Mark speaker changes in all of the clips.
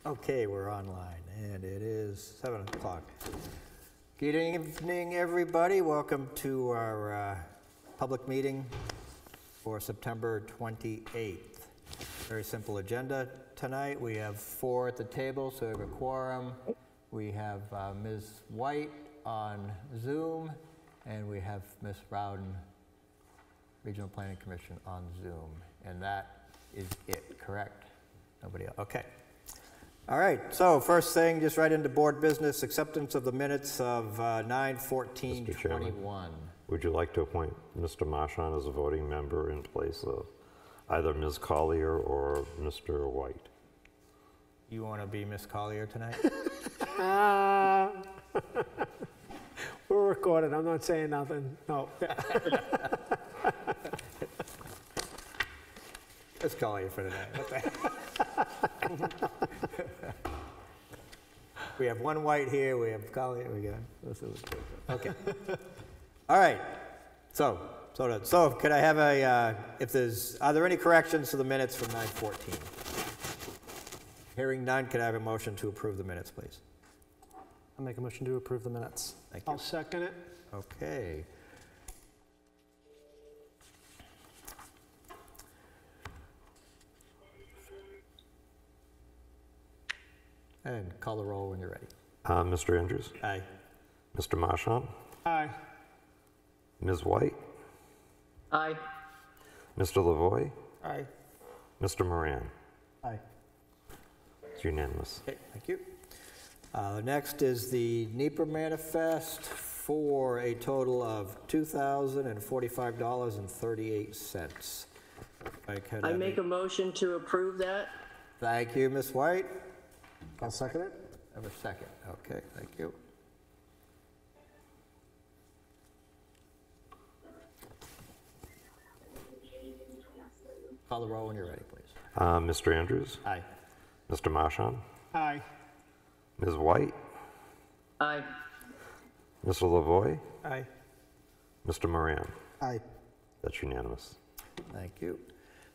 Speaker 1: Okay, we're online, and it is 7 o'clock. Good evening, everybody. Welcome to our public meeting for September 28th. Very simple agenda tonight. We have 4 at the table, so we have a quorum. We have Ms. White on Zoom, and we have Ms. Rowden, Regional Planning Commission, on Zoom. And that is it, correct? Nobody else? Okay. All right, so first thing, just right into board business, acceptance of the minutes of 9/14/21.
Speaker 2: Would you like to appoint Mr. Marchand as a voting member in place of either Ms. Collier or Mr. White?
Speaker 1: You want to be Miss Collier tonight?
Speaker 3: We're recorded. I'm not saying nothing. No.
Speaker 1: Miss Collier for tonight. What the We have one White here, we have Collier, we got, okay. All right, so could I have a, are there any corrections to the minutes from 9/14? Hearing none, could I have a motion to approve the minutes, please?
Speaker 4: I'll make a motion to approve the minutes.
Speaker 1: Thank you.
Speaker 3: I'll second it.
Speaker 1: Okay. And call the roll when you're ready.
Speaker 2: Mr. Andrews?
Speaker 1: Aye.
Speaker 2: Mr. Marchand?
Speaker 3: Aye.
Speaker 2: Ms. White?
Speaker 5: Aye.
Speaker 2: Mr. Lavoy?
Speaker 1: Aye.
Speaker 2: Mr. Moran?
Speaker 1: Aye.
Speaker 2: It's unanimous.
Speaker 1: Okay, thank you. Next is the NEPA manifest for a total of $2,045.38.
Speaker 5: I make a motion to approve that.
Speaker 1: Thank you, Ms. White.
Speaker 4: I'll second it.
Speaker 1: Have a second. Okay, thank you. Call the roll when you're ready, please.
Speaker 2: Mr. Andrews?
Speaker 1: Aye.
Speaker 2: Mr. Marchand?
Speaker 3: Aye.
Speaker 2: Ms. White?
Speaker 5: Aye.
Speaker 2: Mr. Lavoy?
Speaker 1: Aye.
Speaker 2: Mr. Moran?
Speaker 4: Aye.
Speaker 2: That's unanimous.
Speaker 1: Thank you.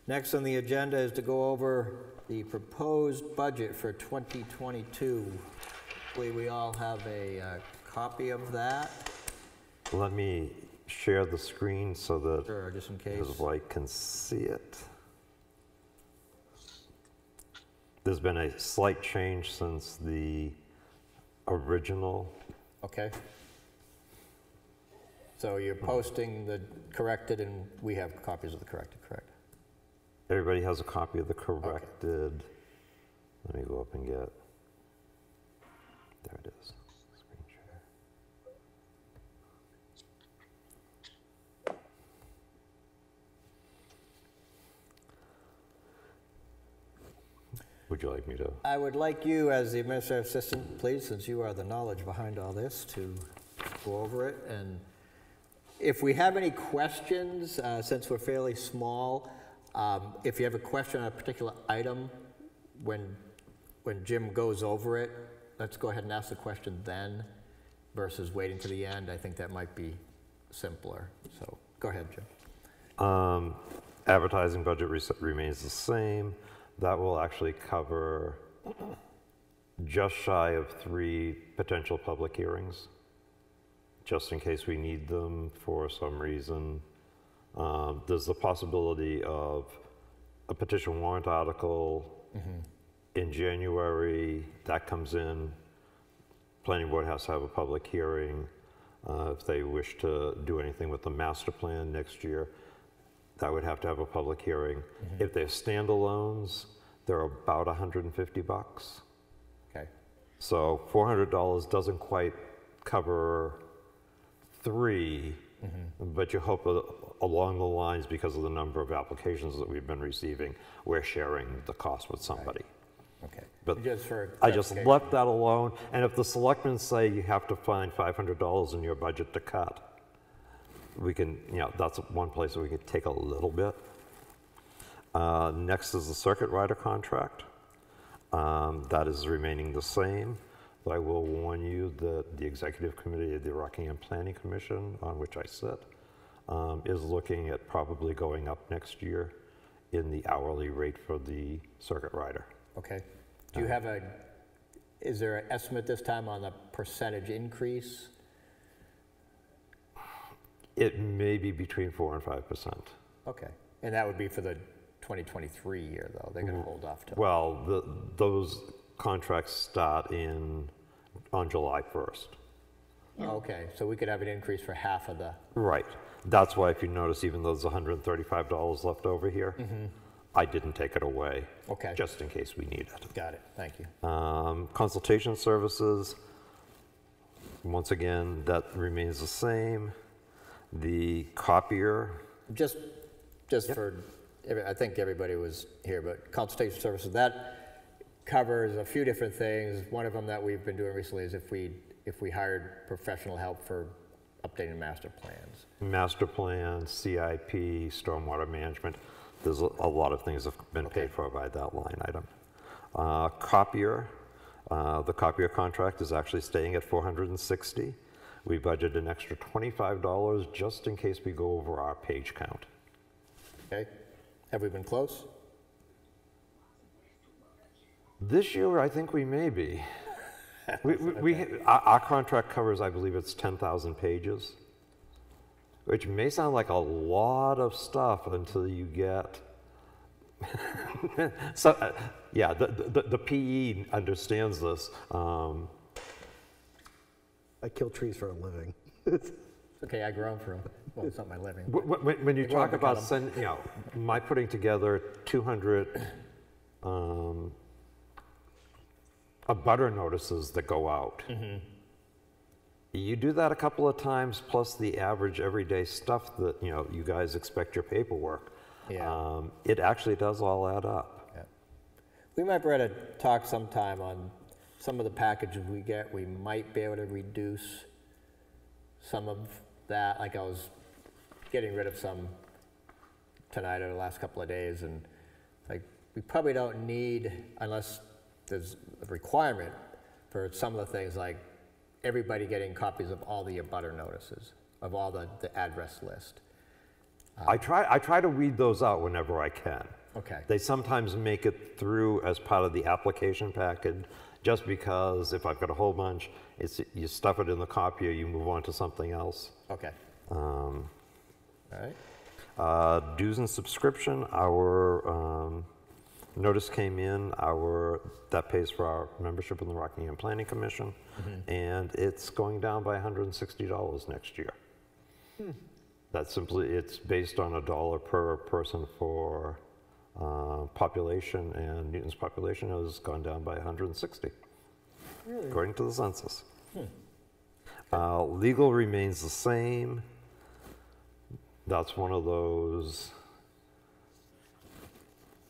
Speaker 1: Next on the agenda is to go over the proposed budget for 2022. Hopefully we all have a copy of that.
Speaker 2: Let me share the screen so that
Speaker 1: Sure, just in case.
Speaker 2: Ms. White can see it. There's been a slight change since the original.
Speaker 1: Okay. So you're posting the corrected, and we have copies of the corrected, correct?
Speaker 2: Everybody has a copy of the corrected. Let me go up and get, there it is. Screen share. Would you like me to?
Speaker 1: I would like you, as the administrative assistant, please, since you are the knowledge behind all this, to go over it. And if we have any questions, since we're fairly small, if you have a question on a particular item, when Jim goes over it, let's go ahead and ask the question then versus waiting to the end. I think that might be simpler. So go ahead, Jim.
Speaker 2: Advertising budget remains the same. That will actually cover just shy of 3 potential public hearings, just in case we need them for some reason. There's the possibility of a petition warrant article in January. That comes in. Planning board has to have a public hearing. If they wish to do anything with the master plan next year, that would have to have a public hearing. If they're standalones, they're about $150.
Speaker 1: Okay.
Speaker 2: So $400 doesn't quite cover 3, but you hope along the lines, because of the number of applications that we've been receiving, we're sharing the cost with somebody.
Speaker 1: Okay.
Speaker 2: But
Speaker 1: just for
Speaker 2: I just
Speaker 1: clarification.
Speaker 2: left that alone, and if the selectmen say you have to find $500 in your budget to cut, we can, that's one place where we could take a little bit. Next is the circuit rider contract. That is remaining the same. But I will warn you that the executive committee of the Rockingham Planning Commission, on which I sit, is looking at probably going up next year in the hourly rate for the circuit rider.
Speaker 1: Okay. Do you have is there an estimate this time on the percentage increase?
Speaker 2: It may be between 4 and 5%.
Speaker 1: Okay, and that would be for the 2023 year, though. They're going to hold off till.
Speaker 2: Well, those contracts start on July 1st.
Speaker 1: Okay, so we could have an increase for half of the.
Speaker 2: Right. That's why if you notice, even though there's $135 left over here, I didn't take it away.
Speaker 1: Okay.
Speaker 2: Just in case we need it.
Speaker 1: Got it. Thank you.
Speaker 2: Consultation services, once again, that remains the same. The copier,
Speaker 1: Just for, I think everybody was here, but consultation services, that covers a few different things. One of them that we've been doing recently is if we hired professional help for updating master plans.
Speaker 2: master plan, CIP, stormwater management. There's a lot of things that have been paid for by that line item. Copier, the copier contract is actually staying at $460. We budgeted an extra $25 just in case we go over our page count.
Speaker 1: Okay, have we been close?
Speaker 2: This year, I think we may be. Our contract covers, I believe it's 10,000 pages, which may sound like a lot of stuff until you get. So, yeah, the PE understands this.
Speaker 4: I kill trees for a living.
Speaker 1: Okay, I grow them for, well, it's not my living.
Speaker 2: When you
Speaker 1: They won't
Speaker 2: talk about
Speaker 1: become-
Speaker 2: my putting together 200 abutter notices that go out. You do that a couple of times, plus the average everyday stuff that you guys expect your paperwork.
Speaker 1: Yeah.
Speaker 2: It actually does all add up.
Speaker 1: Yeah. We might be able to talk sometime on some of the packages we get. We might be able to reduce some of that. Like I was getting rid of some tonight or the last couple of days, and like we probably don't need, unless there's a requirement for some of the things, like everybody getting copies of all the abutter notices, of all the address list.
Speaker 2: I try to weed those out whenever I can.
Speaker 1: Okay.
Speaker 2: They sometimes make it through as part of the application package, just because if I've got a whole bunch, you stuff it in the copier, you move on to something else.
Speaker 1: Okay. All right.
Speaker 2: Dues and subscription, our notice came in, that pays for our membership in the Rockingham Planning Commission, and it's going down by $160 next year. That's simply, it's based on $1 per person for population, and Newton's population has gone down by 160, according to the census. Legal remains the same. That's one of those.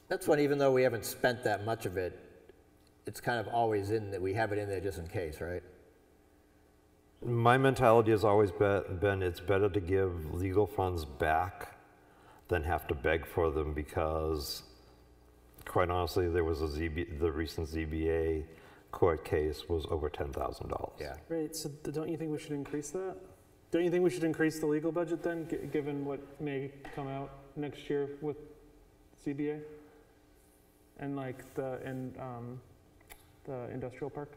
Speaker 1: That's one, even though we haven't spent that much of it, it's kind of always in that we have it in there just in case, right?
Speaker 2: My mentality has always been it's better to give legal funds back than have to beg for them, because quite honestly, there was the recent ZBA court case was over $10,000.
Speaker 1: Yeah.
Speaker 4: Right, so don't you think we should increase that? Don't you think we should increase the legal budget then, given what may come out next year with CBA? And like the industrial park?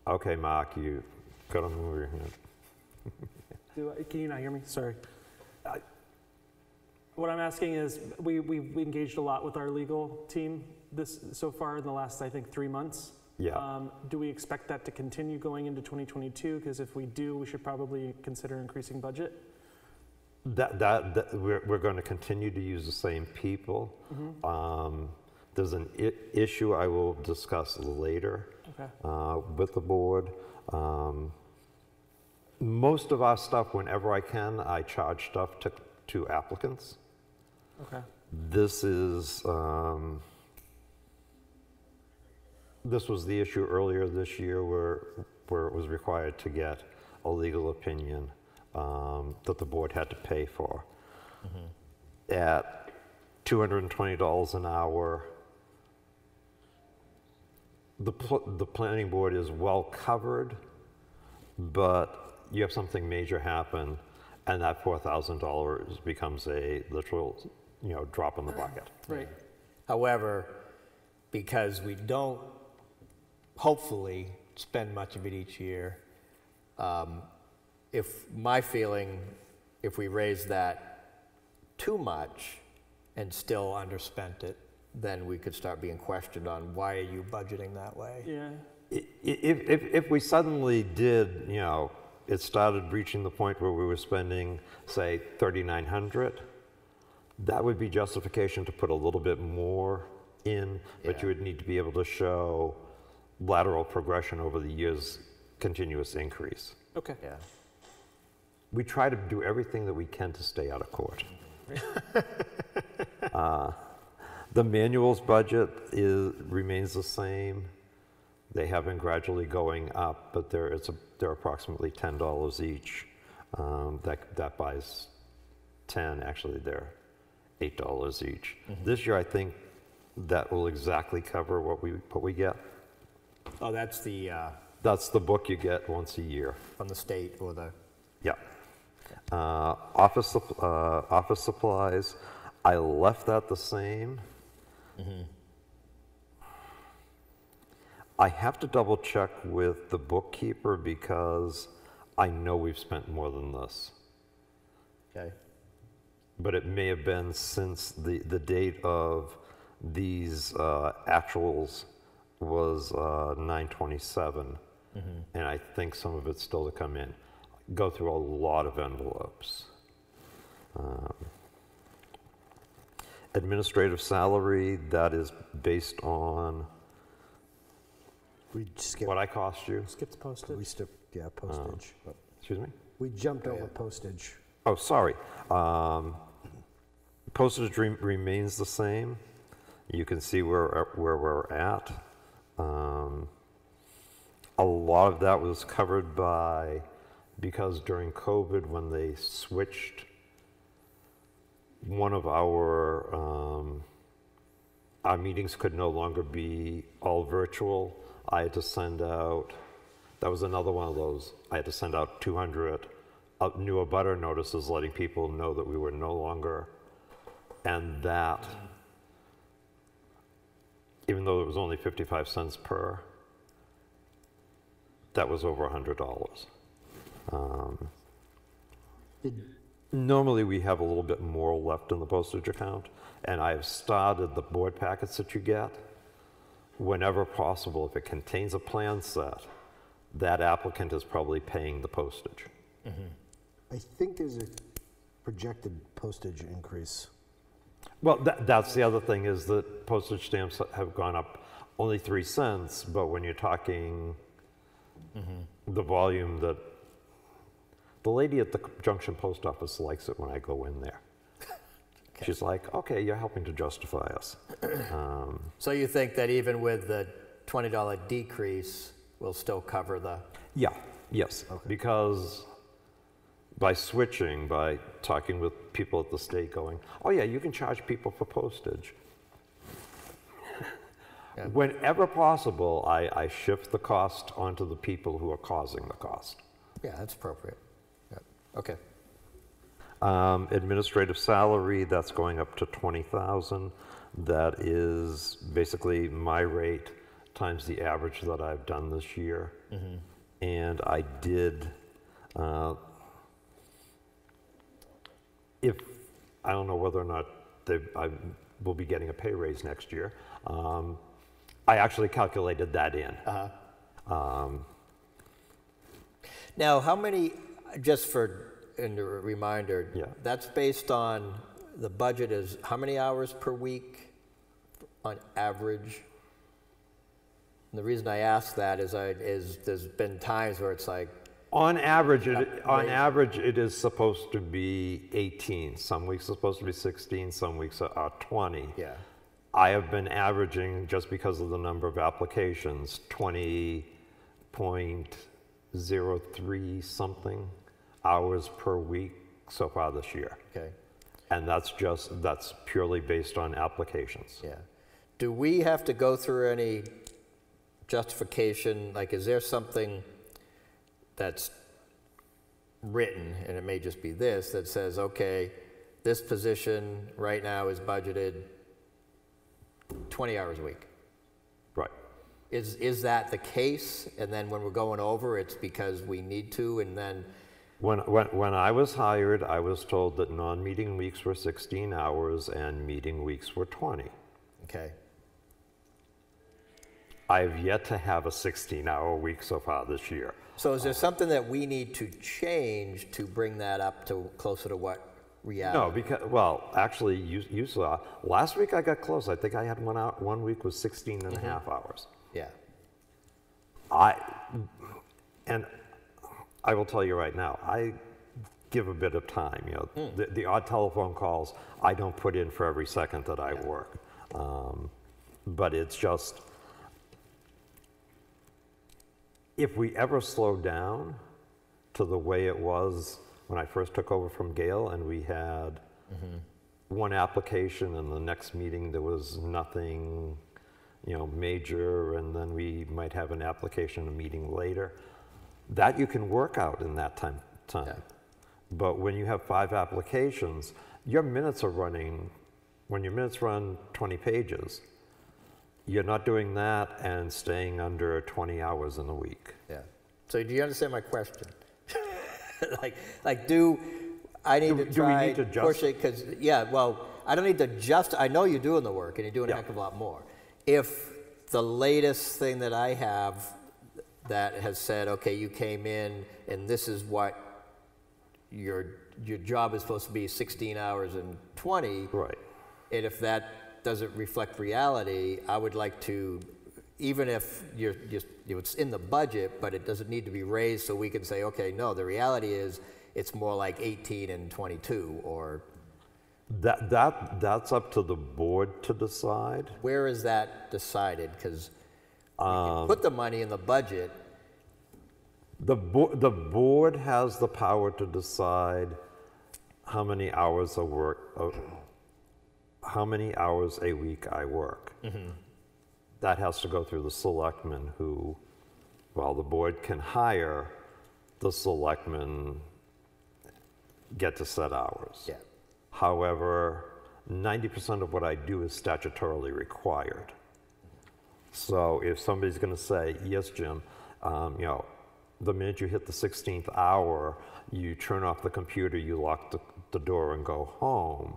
Speaker 2: Okay, Mark, you gotta move your hand.
Speaker 4: Can you not hear me? Sorry. What I'm asking is, we've engaged a lot with our legal team so far in the last, I think, 3 months.
Speaker 2: Yeah.
Speaker 4: Do we expect that to continue going into 2022? Because if we do, we should probably consider increasing budget.
Speaker 2: We're going to continue to use the same people. There's an issue I will discuss later with the board. Most of our stuff, whenever I can, I charge stuff to applicants.
Speaker 4: Okay.
Speaker 2: This was the issue earlier this year where it was required to get a legal opinion that the board had to pay for. At $220 an hour, the planning board is well covered, but you have something major happen, and that $4,000 becomes a literal, drop in the bucket.
Speaker 4: Right.
Speaker 1: However, because we don't, hopefully, spend much of it each year. If my feeling, if we raise that too much and still underspent it, then we could start being questioned on why are you budgeting that way?
Speaker 4: Yeah.
Speaker 2: If we suddenly did, you know, it started reaching the point where we were spending, say, 3,900, that would be justification to put a little bit more in, but
Speaker 1: Yeah.
Speaker 2: you would need to be able to show lateral progression over the years, continuous increase.
Speaker 4: Okay.
Speaker 1: Yeah.
Speaker 2: We try to do everything that we can to stay out of court. The manuals budget remains the same. They have been gradually going up, but they're approximately $10 each. That buys 10. Actually, they're $8 each. This year, I think that will exactly cover what we get.
Speaker 1: Oh, that's the,
Speaker 2: That's the book you get once a year.
Speaker 1: from the state or the,
Speaker 2: Yeah. Office supplies, I left that the same. I have to double check with the bookkeeper because I know we've spent more than this.
Speaker 1: okay,
Speaker 2: But it may have been since the date of these actuals was 9/27, and I think some of it's still to come in. Go through a lot of envelopes. Administrative salary, that is based on
Speaker 3: We skipped,
Speaker 2: what I cost you.
Speaker 4: Skips posted.
Speaker 3: we skipped, yeah, postage.
Speaker 2: Excuse me?
Speaker 3: We jumped over postage.
Speaker 2: Oh, sorry. Postage remains the same. You can see where we're at. A lot of that was covered by, because during COVID, when they switched one of our meetings could no longer be all virtual. I had to send out, that was another one of those, I had to send out 200 new abutter notices letting people know that we were no longer, and that, even though it was only 55 cents per, that was over $100. Normally, we have a little bit more left in the postage account, and I've started the board packets that you get. Whenever possible, if it contains a plan set, that applicant is probably paying the postage.
Speaker 3: I think there's a projected postage increase.
Speaker 2: Well, that's the other thing, is that postage stamps have gone up only 3 cents, but when you're talking the volume that, the lady at the Junction Post Office likes it when I go in there. She's like, okay, you're helping to justify us.
Speaker 1: so you think that even with the $20 decrease, we'll still cover the,
Speaker 2: Yeah, yes, because by switching, by talking with people at the state going, oh yeah, you can charge people for postage.
Speaker 1: Yeah.
Speaker 2: Whenever possible, I shift the cost onto the people who are causing the cost.
Speaker 1: yeah, that's appropriate. Yeah. Okay,
Speaker 2: Administrative salary, that's going up to 20,000. That is basically my rate times the average that I've done this year. And I did, if, I don't know whether or not I will be getting a pay raise next year. I actually calculated that in.
Speaker 1: now how many, just for a reminder,
Speaker 2: Yeah.
Speaker 1: that's based on, the budget is how many hours per week on average? And the reason I ask that is there's been times where it's like,
Speaker 2: On average, it is supposed to be 18. Some weeks it's supposed to be 16, some weeks are 20.
Speaker 1: yeah,
Speaker 2: I have been averaging, just because of the number of applications, 20.03 something hours per week so far this year.
Speaker 1: okay,
Speaker 2: And that's purely based on applications.
Speaker 1: yeah. Do we have to go through any justification, like is there something that's written, and it may just be this, that says, okay, this position right now is budgeted 20 hours a week, Is that the case? And then when we're going over, it's because we need to, and then,
Speaker 2: When I was hired, I was told that non-meeting weeks were 16 hours and meeting weeks were 20.
Speaker 1: okay.
Speaker 2: I've yet to have a 16-hour week so far this year.
Speaker 1: So is there something that we need to change to bring that up to closer to what reality?
Speaker 2: No, because, well, actually, you saw, last week I got close. I think I had 1 week was 16 and a half hours.
Speaker 1: Yeah,
Speaker 2: And I will tell you right now, I give a bit of time, the odd telephone calls I don't put in for every second that I work. But it's just, if we ever slow down to the way it was when I first took over from Gail and we had one application and the next meeting there was nothing, major, and then we might have an application a meeting later, that you can work out in that time.
Speaker 1: Yeah.
Speaker 2: But when you have 5 applications, your minutes are running, when your minutes run 20 pages, you're not doing that and staying under 20 hours in a week.
Speaker 1: yeah. So do you understand my question? Do I need to
Speaker 2: do we
Speaker 1: try
Speaker 2: need to
Speaker 1: push it? Because, I don't need to I know you're doing the work and you're doing a
Speaker 2: Yeah.
Speaker 1: heck of a lot more. If the latest thing that I have that has said, okay, you came in and this is what your job is supposed to be 16 hours and 20,
Speaker 2: Right.
Speaker 1: and if that doesn't reflect reality, I would like to, even if it's in the budget, but it doesn't need to be raised, so we can say, okay, no, the reality is it's more like 18 and 22, or
Speaker 2: That's up to the board to decide.
Speaker 1: where is that decided? Because put the money in the budget.
Speaker 2: The board has the power to decide how many hours how many hours a week I work. That has to go through the selectmen who, well, the board can hire, the selectmen get to set hours.
Speaker 1: Yeah.
Speaker 2: However, 90% of what I do is statutorily required. So if somebody's going to say, yes, Jim, the minute you hit the 16th hour, you turn off the computer, you lock the door and go home.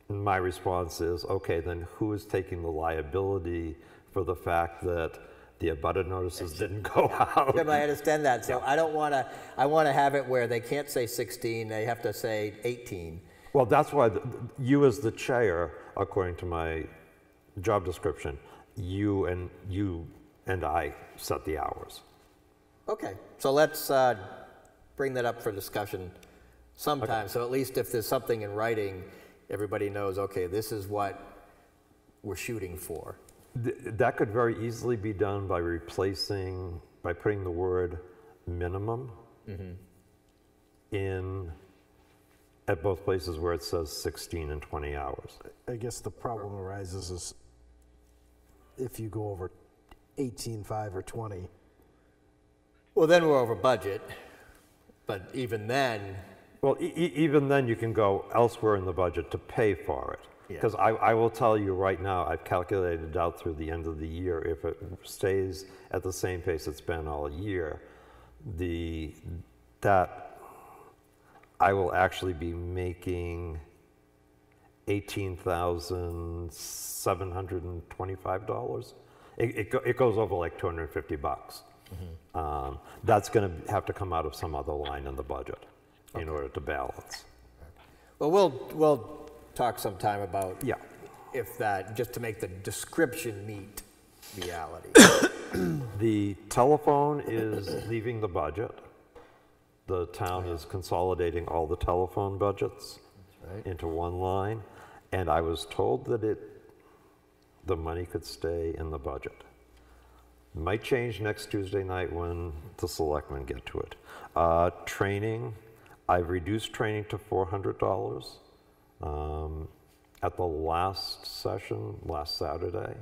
Speaker 2: And my response is, okay, then who is taking the liability for the fact that the abutter notices didn't go out?
Speaker 1: Jim, I understand that. So I don't want to. I want to have it where they can't say 16; they have to say 18.
Speaker 2: Well, that's why you as the chair, according to my job description, you and I set the hours.
Speaker 1: Okay, so let's bring that up for discussion sometime. Okay. So at least if there's something in writing, everybody knows, okay, this is what we're shooting for.
Speaker 2: That could very easily be done by putting the word minimum in at both places where it says 16 and 20 hours.
Speaker 3: I guess the problem arises is if you go over 18.5 or 20.
Speaker 1: Well, then we're over budget, but even then.
Speaker 2: Well, even then you can go elsewhere in the budget to pay for it. Because I will tell you right now, I've calculated out through the end of the year, if it stays at the same pace it's been all year, that I will actually be making $18,725. It goes over like $250. That's going to have to come out of some other line in the budget in order to balance.
Speaker 1: Well, we'll talk sometime about if that, just to make the description meet reality.
Speaker 2: The telephone is leaving the budget. The town is consolidating all the telephone budgets into one line, and I was told that the money could stay in the budget. Might change next Tuesday night when the selectmen get to it. Training, I've reduced training to $400. At the last session, last Saturday,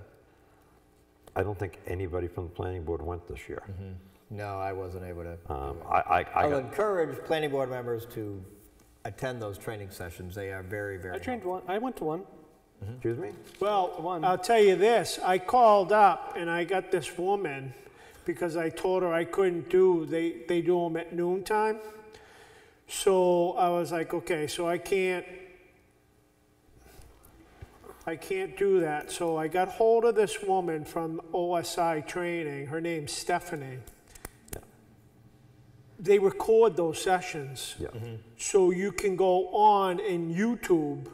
Speaker 2: I don't think anybody from the planning board went this year.
Speaker 1: No, I wasn't able to.
Speaker 2: I'll
Speaker 1: encourage planning board members to attend those training sessions. They are very, very
Speaker 4: I trained one. I went to one.
Speaker 2: Excuse me?
Speaker 6: Well, I'll tell you this, I called up and I got this woman because I told her I couldn't do, they do them at noon time. So I was like, okay, so I can't do that. So I got hold of this woman from OSI training, her name's Stephanie. They record those sessions.
Speaker 2: Yeah.
Speaker 6: So you can go on in YouTube.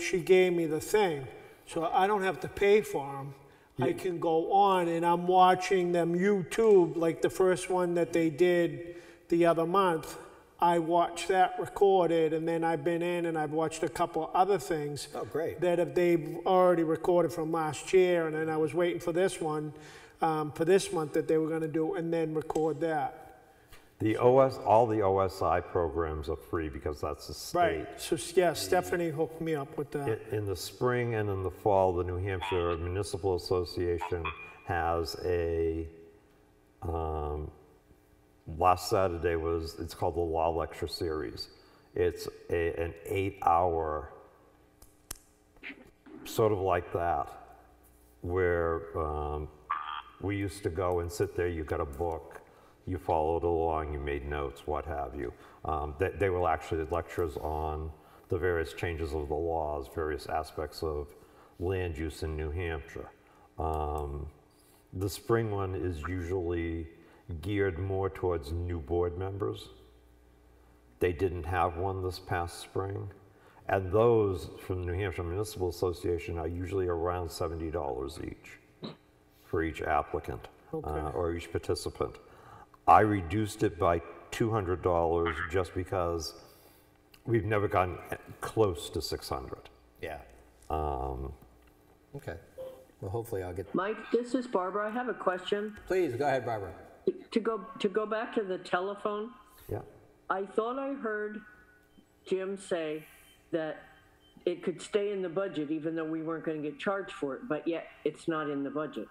Speaker 6: She gave me the thing, so I don't have to pay for them. I can go on and I'm watching them YouTube, like the first one that they did the other month. I watched that recorded, and then I've been in and I've watched a couple other things.
Speaker 1: Oh, great.
Speaker 6: That they've already recorded from last year, and then I was waiting for this one, for this month that they were gonna do, and then record that.
Speaker 2: All the OSI programs are free because that's the state.
Speaker 6: Right, so yeah, Stephanie hooked me up with that.
Speaker 2: In the spring and in the fall, the New Hampshire Municipal Association has last Saturday it's called the Law Lecture Series. It's an 8-hour, sort of like that, where we used to go and sit there, you got a book, you followed along, you made notes, what have you. They were actually lectures on the various changes of the laws, various aspects of land use in New Hampshire. The spring one is usually geared more towards new board members. They didn't have one this past spring. And those from the New Hampshire Municipal Association are usually around $70 each for each applicant or each participant. I reduced it by $200 just because we've never gotten close to 600.
Speaker 1: Yeah. Okay. Well, hopefully I'll get,
Speaker 5: Mike, this is Barbara. I have a question.
Speaker 1: please, go ahead, Barbara.
Speaker 5: To go back to the telephone,
Speaker 2: Yeah.
Speaker 5: I thought I heard Jim say that it could stay in the budget even though we weren't going to get charged for it, but yet it's not in the budget.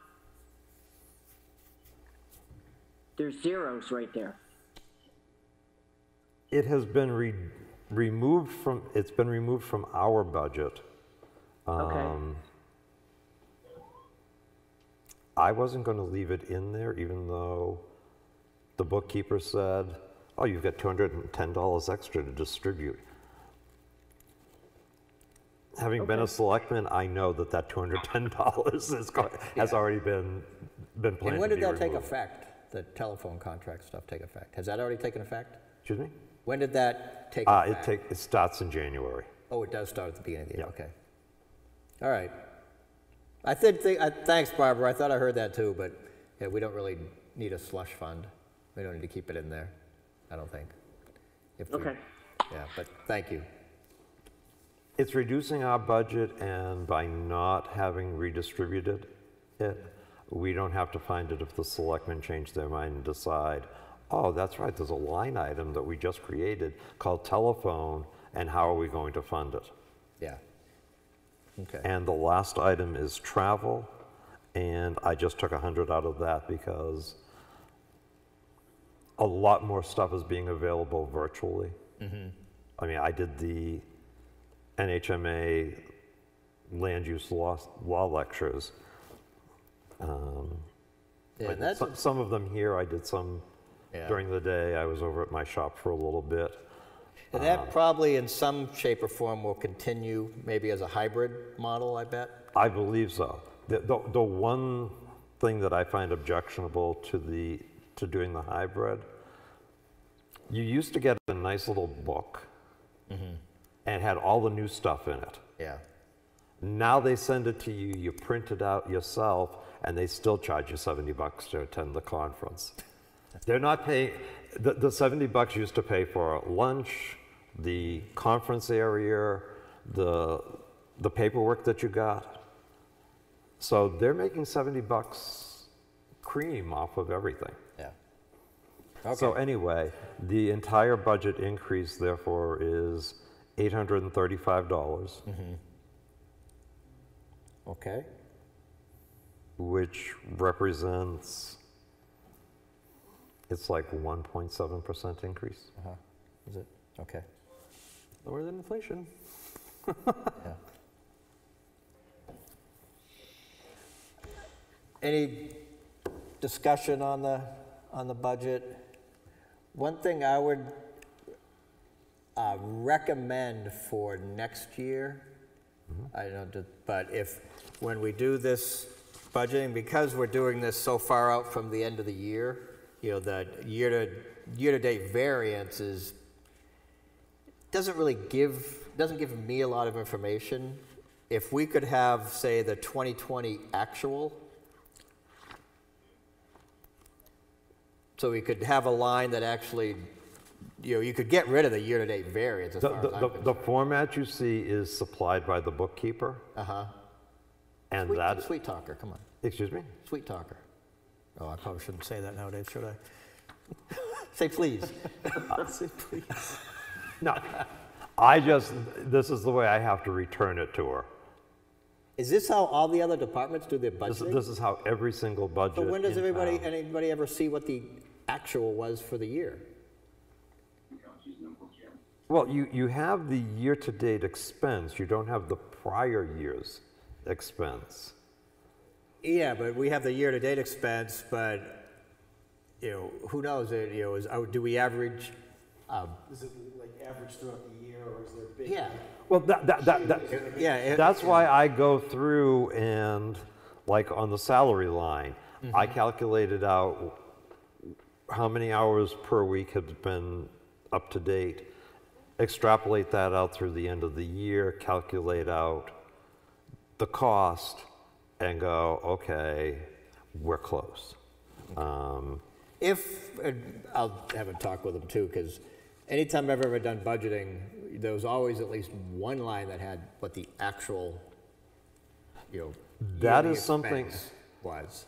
Speaker 5: There's zeros right there.
Speaker 2: It has been removed from our budget.
Speaker 5: Okay.
Speaker 2: I wasn't going to leave it in there, even though the bookkeeper said, oh, you've got $210 extra to distribute. Having been a selectman, I know that $210 has already been planned to be removed.
Speaker 1: And when did that take effect? The telephone contract stuff take effect? Has that already taken effect?
Speaker 2: Excuse me?
Speaker 1: When did that take effect?
Speaker 2: It starts in January.
Speaker 1: Oh, it does start at the beginning of the year,
Speaker 2: Yeah.
Speaker 1: okay. All right. I think, thanks, Barbara, I thought I heard that too, but yeah, we don't really need a slush fund. We don't need to keep it in there, I don't think.
Speaker 5: Okay.
Speaker 1: Yeah, but thank you.
Speaker 2: It's reducing our budget, and by not having redistributed it, we don't have to find it if the selectmen change their mind and decide, oh, that's right, there's a line item that we just created called telephone, and how are we going to fund it?
Speaker 1: Yeah. Okay.
Speaker 2: And the last item is travel, and I just took 100 out of that because a lot more stuff is being available virtually. I mean, I did the NHMA land use law lectures.
Speaker 1: Yeah,
Speaker 2: I did
Speaker 1: that's,
Speaker 2: some of them here. I did some
Speaker 1: Yeah.
Speaker 2: during the day. I was over at my shop for a little bit.
Speaker 1: and that probably in some shape or form will continue, maybe as a hybrid model, I bet.
Speaker 2: I believe so. The one thing that I find objectionable to doing the hybrid, you used to get a nice little book and had all the new stuff in it.
Speaker 1: Yeah.
Speaker 2: Now they send it to you, you print it out yourself, and they still charge you $70 to attend the conference. They're not paying, the $70 used to pay for lunch, the conference area, the paperwork that you got. So they're making $70 cream off of everything.
Speaker 1: Yeah.
Speaker 2: So
Speaker 1: Okay.
Speaker 2: anyway, the entire budget increase therefore is $835,
Speaker 1: Okay.
Speaker 2: which represents, it's like 1.7% increase.
Speaker 1: Is it? Okay.
Speaker 4: Lower than inflation.
Speaker 1: Yeah. Any discussion on the budget? One thing I would recommend for next year, I don't know, but when we do this budgeting, because we're doing this so far out from the end of the year, you know, the year-to-date variance doesn't give me a lot of information. If we could have, say, the 2020 actual, so we could have a line that actually, you know, you could get rid of the year-to-date variance as far as I'm
Speaker 2: The
Speaker 1: concerned.
Speaker 2: format you see is supplied by the bookkeeper, and that,
Speaker 1: Sweet talker, come on,
Speaker 2: excuse me?
Speaker 1: sweet talker. Oh, I probably shouldn't say that nowadays, should I? Say please.
Speaker 4: Say please.
Speaker 2: No, this is the way I have to return it to her.
Speaker 1: Is this how all the other departments do their budgeting?
Speaker 2: This is how every single budget.
Speaker 1: So when does
Speaker 2: in town-
Speaker 1: anybody ever see what the actual was for the year?
Speaker 2: Well, you have the year-to-date expense, you don't have the prior year's expense.
Speaker 1: Yeah, but we have the year-to-date expense, but, you know, who knows, you know, do we average?
Speaker 3: Is it like average throughout the year, or is there big?
Speaker 1: Yeah,
Speaker 2: Well,
Speaker 1: yeah.
Speaker 2: that's why I go through and, like on the salary line, I calculated out how many hours per week have been up to date, extrapolate that out through the end of the year, calculate out the cost, and go, okay, we're close.
Speaker 1: I'll have a talk with them too, because anytime I've ever done budgeting, there was always at least one line that had what the actual, you know,
Speaker 2: That
Speaker 1: yearly
Speaker 2: is something-
Speaker 1: expense was.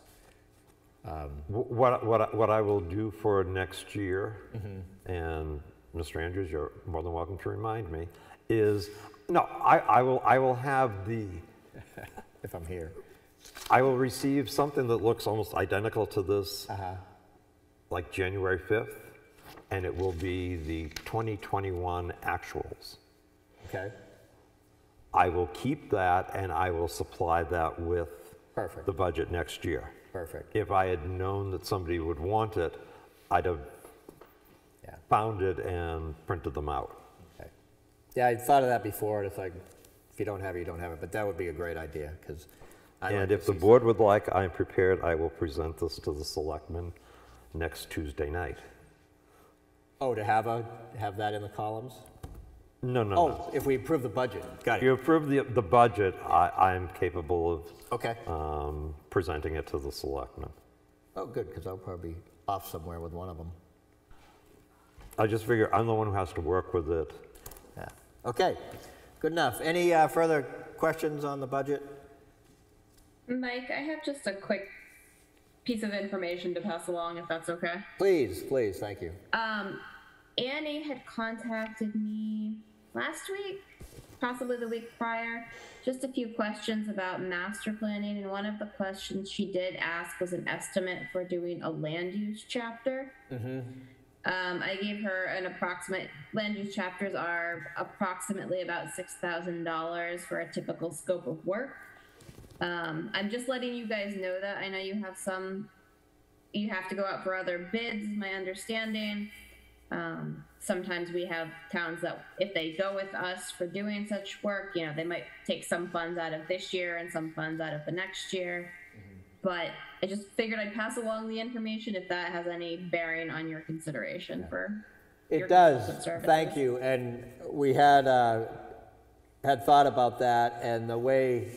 Speaker 2: What I will do for next year, and Mr. Andrews, you're more than welcome to remind me, is, no, I will have
Speaker 1: If I'm here.
Speaker 2: I will receive something that looks almost identical to this, like January 5th, and it will be the 2021 actuals.
Speaker 1: Okay,
Speaker 2: I will keep that and I will supply that with
Speaker 1: perfect,
Speaker 2: the budget next year.
Speaker 1: perfect,
Speaker 2: If I had known that somebody would want it, I'd have
Speaker 1: yeah,
Speaker 2: found it and printed them out.
Speaker 1: okay. Yeah, I thought of that before, and it's like, if you don't have it, you don't have it, but that would be a great idea, because I like
Speaker 2: And
Speaker 1: to
Speaker 2: if the
Speaker 1: see
Speaker 2: board would like, I'm prepared, I will present this to the selectmen next Tuesday night.
Speaker 1: Oh, to have that in the columns?
Speaker 2: No, no, no.
Speaker 1: Oh, if we approve the budget, got
Speaker 2: If you
Speaker 1: it,
Speaker 2: approve the budget, I'm capable
Speaker 1: okay.
Speaker 2: of presenting it to the selectmen.
Speaker 1: Oh, good, because I'll probably be off somewhere with one of them.
Speaker 2: I just figure I'm the one who has to work with it.
Speaker 1: Yeah, okay, good enough. Any further questions on the budget?
Speaker 7: Mike, I have just a quick piece of information to pass along, if that's okay.
Speaker 1: Please, please, thank you.
Speaker 7: Annie had contacted me last week, possibly the week prior, just a few questions about master planning, and one of the questions she did ask was an estimate for doing a land use chapter. I gave her an approximate, land use chapters are approximately about $6,000 for a typical scope of work. I'm just letting you guys know that. I know you have you have to go out for other bids, is my understanding. Sometimes we have towns that if they go with us for doing such work, you know, they might take some funds out of this year and some funds out of the next year. But I just figured I'd pass along the information if that has any bearing on your consideration for your
Speaker 1: It does,
Speaker 7: consultant services.
Speaker 1: thank you. And we had thought about that, and the way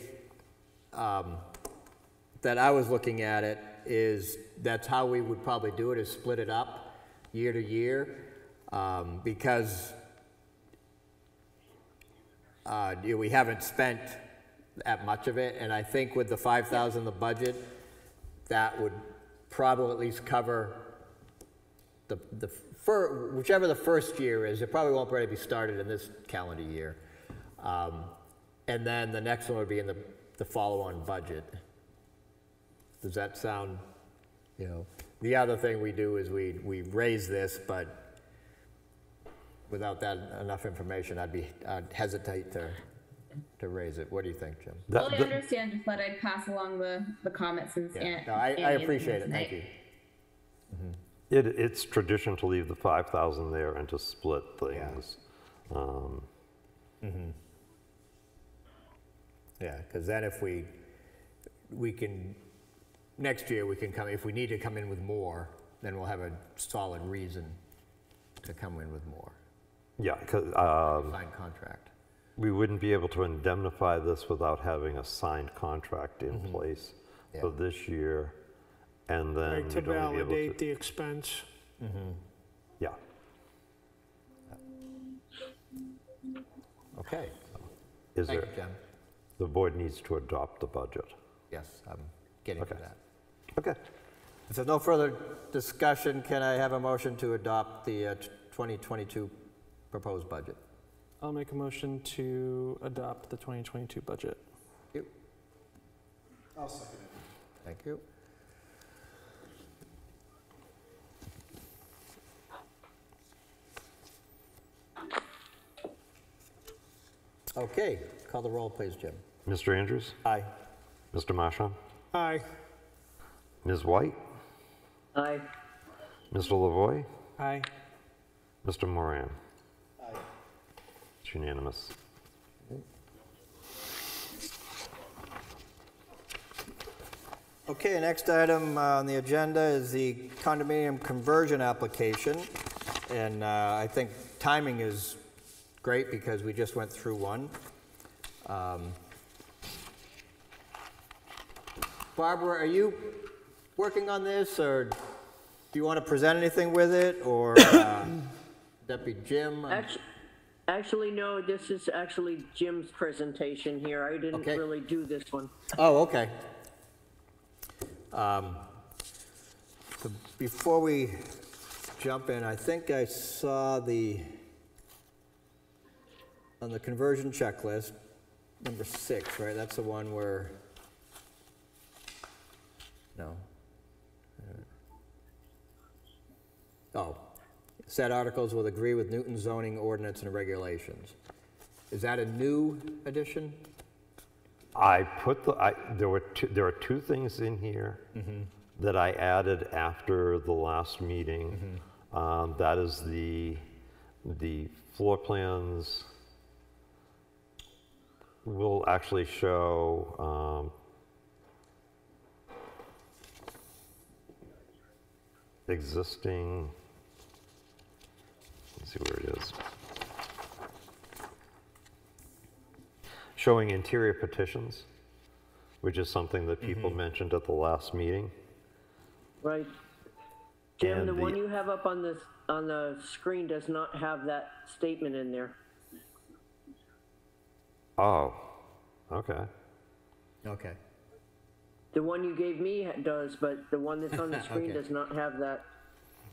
Speaker 1: that I was looking at it is that's how we would probably do it, is split it up year to year, because you know, we haven't spent that much of it, and I think with the 5,000 in the budget, that would probably at least cover whichever the first year is. It probably won't really be started in this calendar year, and then the next one would be in the follow-on budget. Does that sound, you know? The other thing we do is we raise this, but without that enough information, I'd hesitate to to raise it. What do you think, Jim?
Speaker 2: That-
Speaker 7: Well, I
Speaker 2: that-
Speaker 7: understand, just thought I'd pass along the comments since
Speaker 1: Yeah, no, I appreciate it, thank you.
Speaker 2: It's tradition to leave the 5,000 there and to split things.
Speaker 1: Yeah, because then if we can, next year we can come, if we need to come in with more, then we'll have a solid reason to come in with more,
Speaker 2: Yeah, 'cause,
Speaker 1: signed contract.
Speaker 2: we wouldn't be able to indemnify this without having a signed contract in place for
Speaker 1: Yeah.
Speaker 2: this year, and then
Speaker 6: Right, to
Speaker 2: we'd only be able
Speaker 6: validate
Speaker 2: to,
Speaker 6: the expense.
Speaker 2: yeah.
Speaker 1: Okay,
Speaker 2: Is
Speaker 1: thank
Speaker 2: there,
Speaker 1: you, Jim.
Speaker 2: the board needs to adopt the budget.
Speaker 1: Yes, I'm getting to
Speaker 2: Okay.
Speaker 1: that.
Speaker 2: Okay.
Speaker 1: If there's no further discussion, can I have a motion to adopt the 2022 proposed budget?
Speaker 4: I'll make a motion to adopt the 2022 budget.
Speaker 1: Thank you.
Speaker 3: I'll second it.
Speaker 1: Thank you. Okay, call the roll, please, Jim.
Speaker 2: Mr. Andrews?
Speaker 1: Aye.
Speaker 2: Mr. Marshall?
Speaker 6: Aye.
Speaker 2: Ms. White?
Speaker 5: Aye.
Speaker 2: Mr. Lavoy?
Speaker 4: Aye.
Speaker 2: Mr. Moran?
Speaker 3: Aye.
Speaker 2: It's unanimous.
Speaker 1: Okay, next item on the agenda is the condominium conversion application. And I think timing is great because we just went through one. Barbara, are you working on this, or do you want to present anything with it, or Deputy Jim?
Speaker 5: Actually, no, this is actually Jim's presentation here. I didn't
Speaker 1: Okay.
Speaker 5: really do this one.
Speaker 1: Oh, okay. So before we jump in, I think I saw on the conversion checklist, number 6, right? That's the one where, no. Oh, said articles will agree with Newton zoning ordinance and regulations. Is that a new addition?
Speaker 2: I put there are two things in here that I added after the last meeting. That is the floor plans will actually show existing, let's see where it is. Showing interior petitions, which is something that people mentioned at the last meeting.
Speaker 5: Right. Jim,
Speaker 2: And
Speaker 5: the
Speaker 2: the-
Speaker 5: one you have up on the screen does not have that statement in there.
Speaker 2: Oh, okay.
Speaker 1: Okay.
Speaker 5: The one you gave me does, but the one that's on the screen
Speaker 1: Okay.
Speaker 5: does not have that.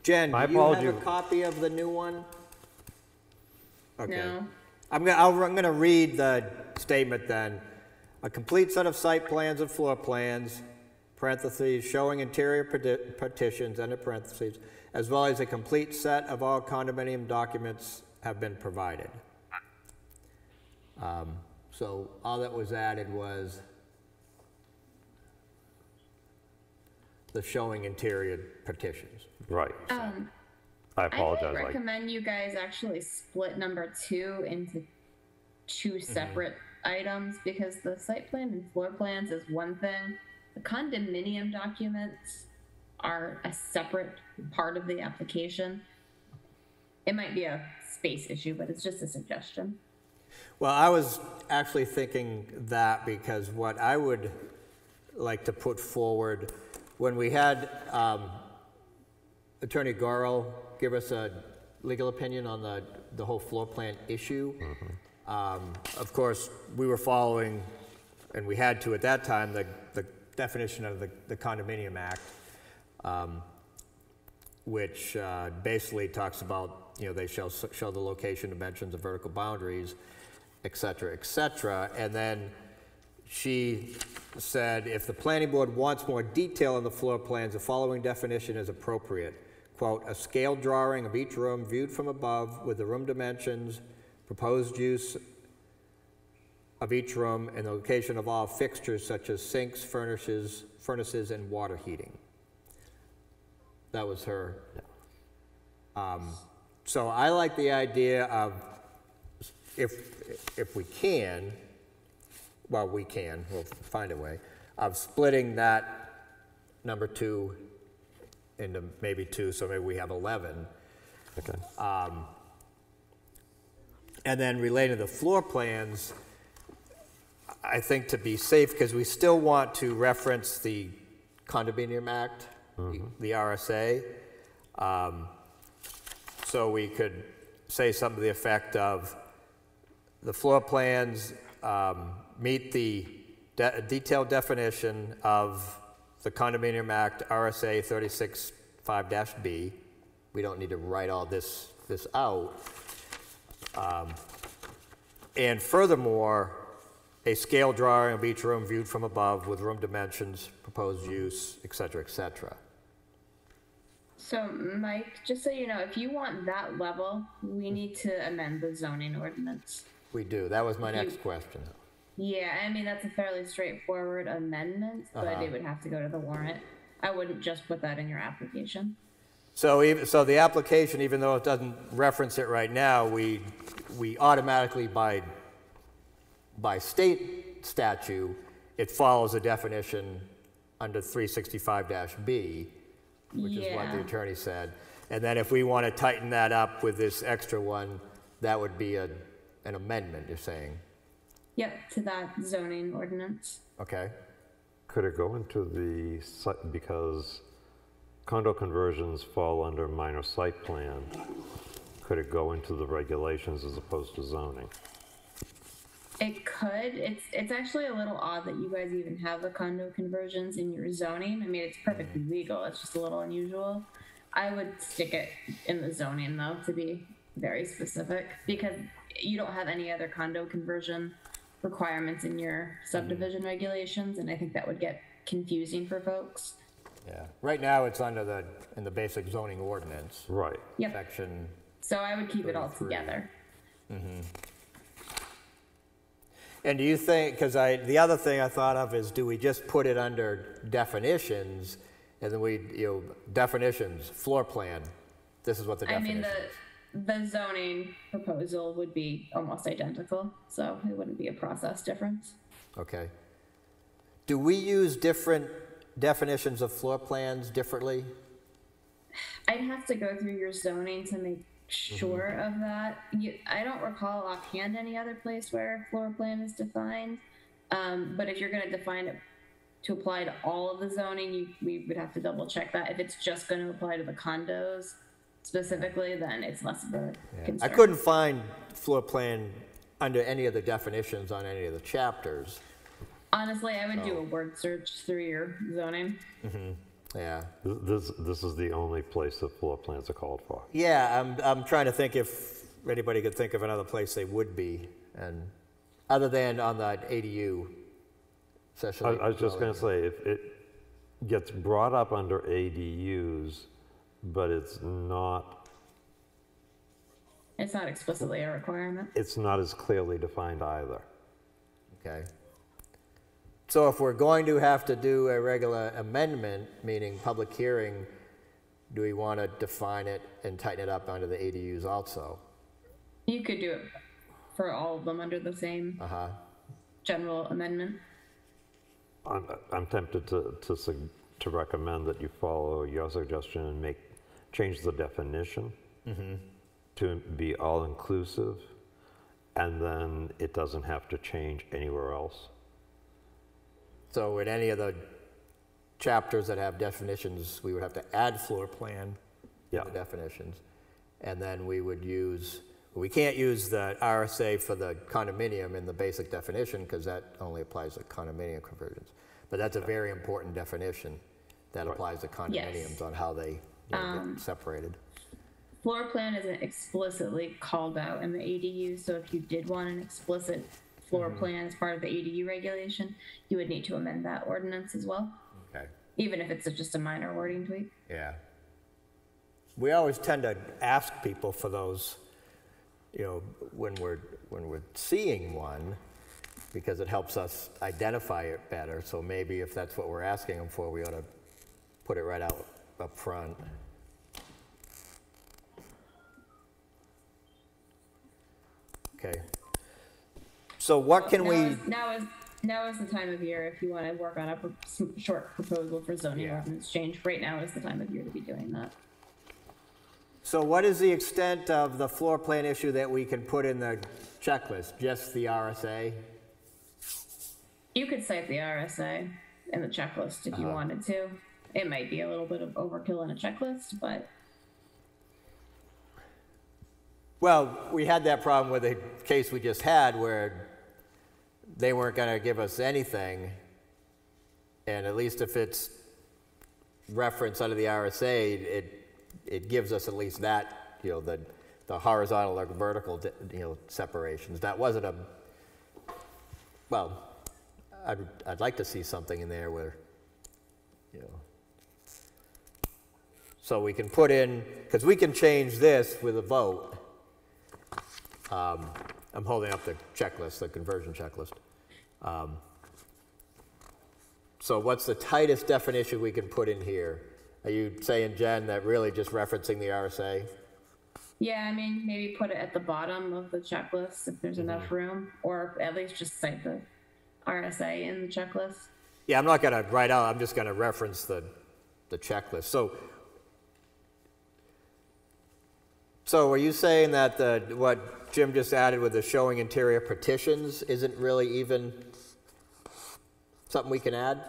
Speaker 1: Jen,
Speaker 2: My
Speaker 1: do you have a
Speaker 2: apology.
Speaker 1: copy of the new one? Okay.
Speaker 7: No.
Speaker 1: I'm gonna read the statement then. A complete set of site plans and floor plans, parentheses, showing interior partitions, end of parentheses, as well as a complete set of all condominium documents have been provided. So all that was added was the showing interior partitions.
Speaker 2: Right. I
Speaker 7: I
Speaker 2: apologize.
Speaker 7: would recommend you guys actually split number 2 into 2 separate items, because the site plan and floor plans is one thing. The condominium documents are a separate part of the application. It might be a space issue, but it's just a suggestion.
Speaker 1: Well, I was actually thinking that because what I would like to put forward, when we had Attorney Gorel give us a legal opinion on the whole floor plan issue, of course, we were following, and we had to at that time, the definition of the Condominium Act, which basically talks about, they shall show the location, dimensions, and vertical boundaries, et cetera, and then she said, if the planning board wants more detail on the floor plans, the following definition is appropriate. Quote, a scale drawing of each room viewed from above with the room dimensions, proposed use of each room and the location of all fixtures such as sinks, furnaces, and water heating. That was her. So I like the idea of, if we can, well, we'll find a way, of splitting that number 2 into maybe 2, so maybe we have 11.
Speaker 2: Okay.
Speaker 1: And then related to the floor plans, I think to be safe, because we still want to reference the Condominium Act, the RSA. So we could say something to the effect of, the floor plans meet the detailed definition of the Condominium Act, RSA 36(5)(b). We don't need to write all this out. And furthermore, a scale drawing of each room viewed from above with room dimensions, proposed use, et cetera, et cetera.
Speaker 7: So, Mike, just so you know, if you want that level, we need to amend the zoning ordinance.
Speaker 1: We do. That was my next question.
Speaker 7: Yeah, I mean, that's a fairly straightforward amendment, but it would have to go to the warrant. I wouldn't just put that in your application.
Speaker 1: So the application, even though it doesn't reference it right now, we automatically, by state statute, it follows the definition under 365-B, which is what the attorney said. And then if we want to tighten that up with this extra one, that would be an amendment, you're saying?
Speaker 7: Yep, to that zoning ordinance.
Speaker 1: Okay.
Speaker 2: Could it go into the site, because condo conversions fall under minor site plan, could it go into the regulations as opposed to zoning?
Speaker 7: It could. It's actually a little odd that you guys even have the condo conversions in your zoning. I mean, it's perfectly legal. It's just a little unusual. I would stick it in the zoning, though, to be very specific, because you don't have any other condo conversion requirements in your subdivision regulations, and I think that would get confusing for folks.
Speaker 1: Yeah. Right now, it's under in the basic zoning ordinance.
Speaker 2: Right.
Speaker 7: Yep.
Speaker 1: Section.
Speaker 7: So I would keep it all
Speaker 1: 33.
Speaker 7: together.
Speaker 1: And do you think, because the other thing I thought of is, do we just put it under definitions, and then definitions, floor plan, this is what the definition is.
Speaker 7: I mean, the zoning proposal would be almost identical, so it wouldn't be a process difference.
Speaker 1: Okay. Do we use different definitions of floor plans differently?
Speaker 7: I'd have to go through your zoning to make sure of that. I don't recall offhand any other place where floor plan is defined, but if you're going to define it to apply to all of the zoning, we would have to double check that. If it's just going to apply to the condos specifically, then it's less of a concern.
Speaker 1: I couldn't find floor plan under any of the definitions on any of the chapters.
Speaker 7: Honestly, I would do a word search through your zoning.
Speaker 1: Yeah.
Speaker 2: This is the only place that floor plans are called for.
Speaker 1: Yeah, I'm trying to think if anybody could think of another place they would be, and other than on the ADU session.
Speaker 2: I was just going to say, if it gets brought up under ADUs, but it's not
Speaker 7: explicitly a requirement.
Speaker 2: it's not as clearly defined either.
Speaker 1: Okay. So if we're going to have to do a regular amendment, meaning public hearing, do we want to define it and tighten it up under the ADUs also?
Speaker 7: You could do it for all of them under the same general amendment.
Speaker 2: I'm tempted to recommend that you follow your suggestion and change the definition to be all-inclusive, and then it doesn't have to change anywhere else.
Speaker 1: So in any of the chapters that have definitions, we would have to add floor plan to the definitions. And then we can't use the RSA for the condominium in the basic definition, because that only applies to condominium conversions. But that's a very important definition that applies to condominiums on how they get separated.
Speaker 7: Floor plan isn't explicitly called out in the ADU, so if you did want an explicit floor plan as part of the ADU regulation, you would need to amend that ordinance as well.
Speaker 1: Okay.
Speaker 7: Even if it's just a minor wording tweak.
Speaker 1: Yeah. We always tend to ask people for those, when we're seeing one, because it helps us identify it better. So maybe if that's what we're asking them for, we ought to put it right out up front. Okay. So what can we?
Speaker 7: Now is the time of year if you want to work on a some short proposal for zoning ordinance change. Right now is the time of year to be doing that.
Speaker 1: So what is the extent of the floor plan issue that we can put in the checklist? Just the RSA?
Speaker 7: You could cite the RSA in the checklist if you wanted to. It might be a little bit of overkill in a checklist, but
Speaker 1: Well, we had that problem with the case we just had where they weren't going to give us anything, and at least if it's referenced under the RSA, it gives us at least that, you know, the horizontal or vertical, you know, separations. That wasn't a, well, I'd like to see something in there where, you know, so we can put in, because we can change this with a vote. I'm holding up the checklist, the conversion checklist. So what's the tightest definition we can put in here? Are you saying, Jen, that really just referencing the RSA?
Speaker 7: yeah, I mean, maybe put it at the bottom of the checklist if there's enough room, or at least just cite the RSA in the checklist.
Speaker 1: Yeah, I'm not going to write out, I'm just going to reference the checklist. So are you saying that what Jim just added with the showing interior partitions isn't really even something we can add?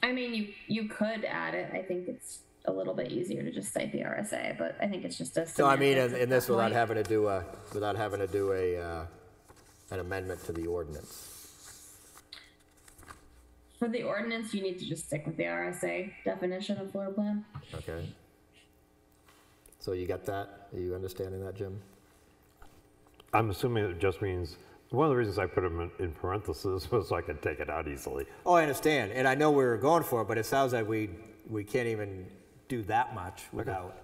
Speaker 7: I mean, you could add it. I think it's a little bit easier to just cite the RSA, but I think it's just a.
Speaker 1: So I mean,
Speaker 7: semantics at
Speaker 1: in this
Speaker 7: that
Speaker 1: without
Speaker 7: point.
Speaker 1: having to do an amendment to the ordinance.
Speaker 7: For the ordinance, you need to just stick with the RSA definition of floor plan.
Speaker 1: Okay. So you got that? Are you understanding that, Jim?
Speaker 2: I'm assuming it just means, one of the reasons I put them in parentheses was so I could take it out easily.
Speaker 1: Oh, I understand, and I know we were going for it, but it sounds like we can't even do that much without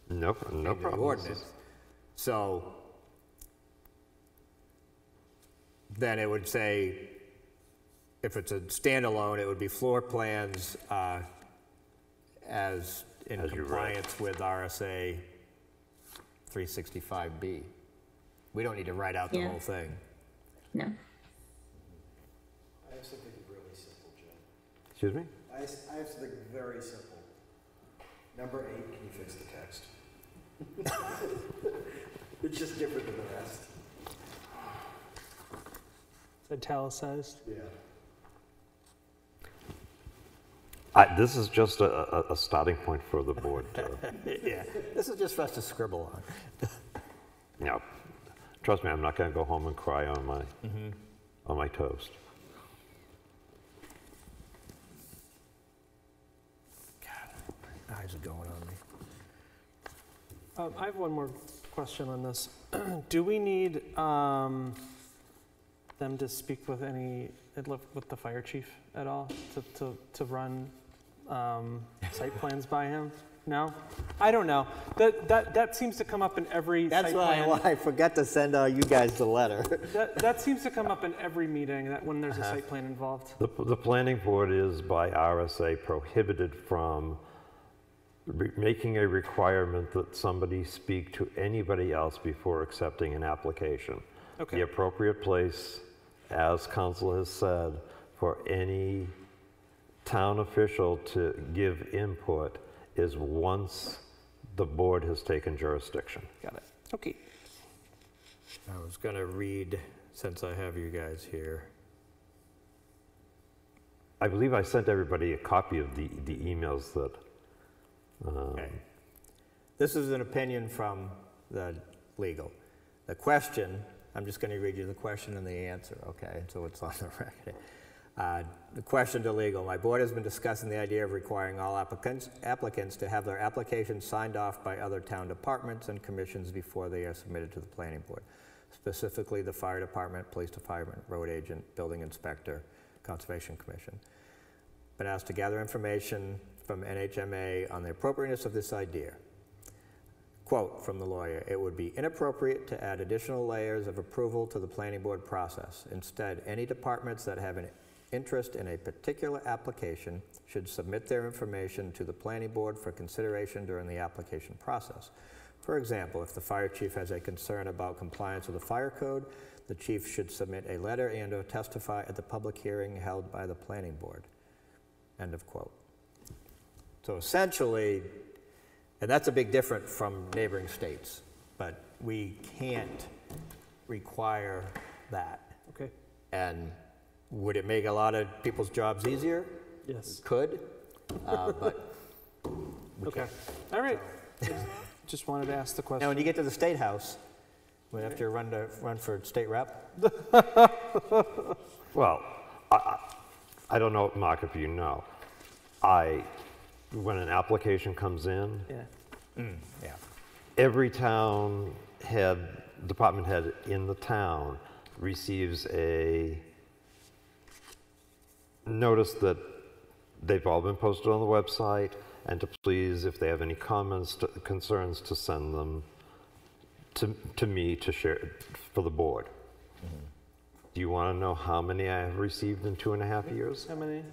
Speaker 2: No
Speaker 1: changing the
Speaker 2: problem.
Speaker 1: ordinance. So then it would say, if it's a standalone, it would be floor plans as in
Speaker 2: As you read.
Speaker 1: compliance with RSA 365B. We don't need to write out the
Speaker 7: Yeah.
Speaker 1: whole thing.
Speaker 7: No.
Speaker 3: I have something really simple, Jen.
Speaker 2: Excuse me?
Speaker 3: I have something very simple. Number 8, can you fix the text? It's just different than the rest.
Speaker 4: It's italicized.
Speaker 3: Yeah.
Speaker 2: This is just a starting point for the board to,
Speaker 1: Yeah, this is just for us to scribble on.
Speaker 2: you know, trust me, I'm not going to go home and cry on my toast.
Speaker 1: Eyes are going on me.
Speaker 4: I have one more question on this. Do we need them to speak with with the fire chief at all to run site plans by him? No? I don't know. That seems to come up in every
Speaker 1: That's
Speaker 4: site
Speaker 1: why
Speaker 4: plan.
Speaker 1: I forgot to send you guys the letter.
Speaker 4: That seems to come up in every meeting that when there's a site plan involved.
Speaker 2: The planning board is by RSA prohibited from making a requirement that somebody speak to anybody else before accepting an application.
Speaker 4: Okay.
Speaker 2: The appropriate place, as council has said, for any town official to give input is once the board has taken jurisdiction.
Speaker 4: Got it. Okay.
Speaker 1: I was going to read, since I have you guys here.
Speaker 2: I believe I sent everybody a copy of the emails that,
Speaker 1: Okay. This is an opinion from the legal. The question, I'm just going to read you the question and the answer, okay? So it's on the record. The question to legal. My board has been discussing the idea of requiring all applicants to have their applications signed off by other town departments and commissions before they are submitted to the planning board, specifically the fire department, police department, road agent, building inspector, conservation commission. Been asked to gather information from NHMA on the appropriateness of this idea. quote from the lawyer, "It would be inappropriate to add additional layers of approval to the planning board process. Instead, any departments that have an interest in a particular application should submit their information to the planning board for consideration during the application process. For example, if the fire chief has a concern about compliance with the fire code, the chief should submit a letter and/or testify at the public hearing held by the planning board." End of quote. So essentially, and that's a big difference from neighboring states, but we can't require that.
Speaker 4: Okay.
Speaker 1: And would it make a lot of people's jobs easier?
Speaker 4: Yes.
Speaker 1: Could, but we
Speaker 4: Okay.
Speaker 1: can't.
Speaker 4: All right. Just wanted to ask the
Speaker 1: Now,
Speaker 4: question.
Speaker 1: when you get to the State House, we have to run for state rep.
Speaker 2: Well, I don't know, Mark, if you know. When an application comes in,
Speaker 4: Yeah.
Speaker 1: Yeah.
Speaker 2: every town head, department head in the town receives a notice that they've all been posted on the website, and to please, if they have any comments, concerns, to send them to me to share for the board. Do you want to know how many I have received in 2.5 years?
Speaker 4: How many?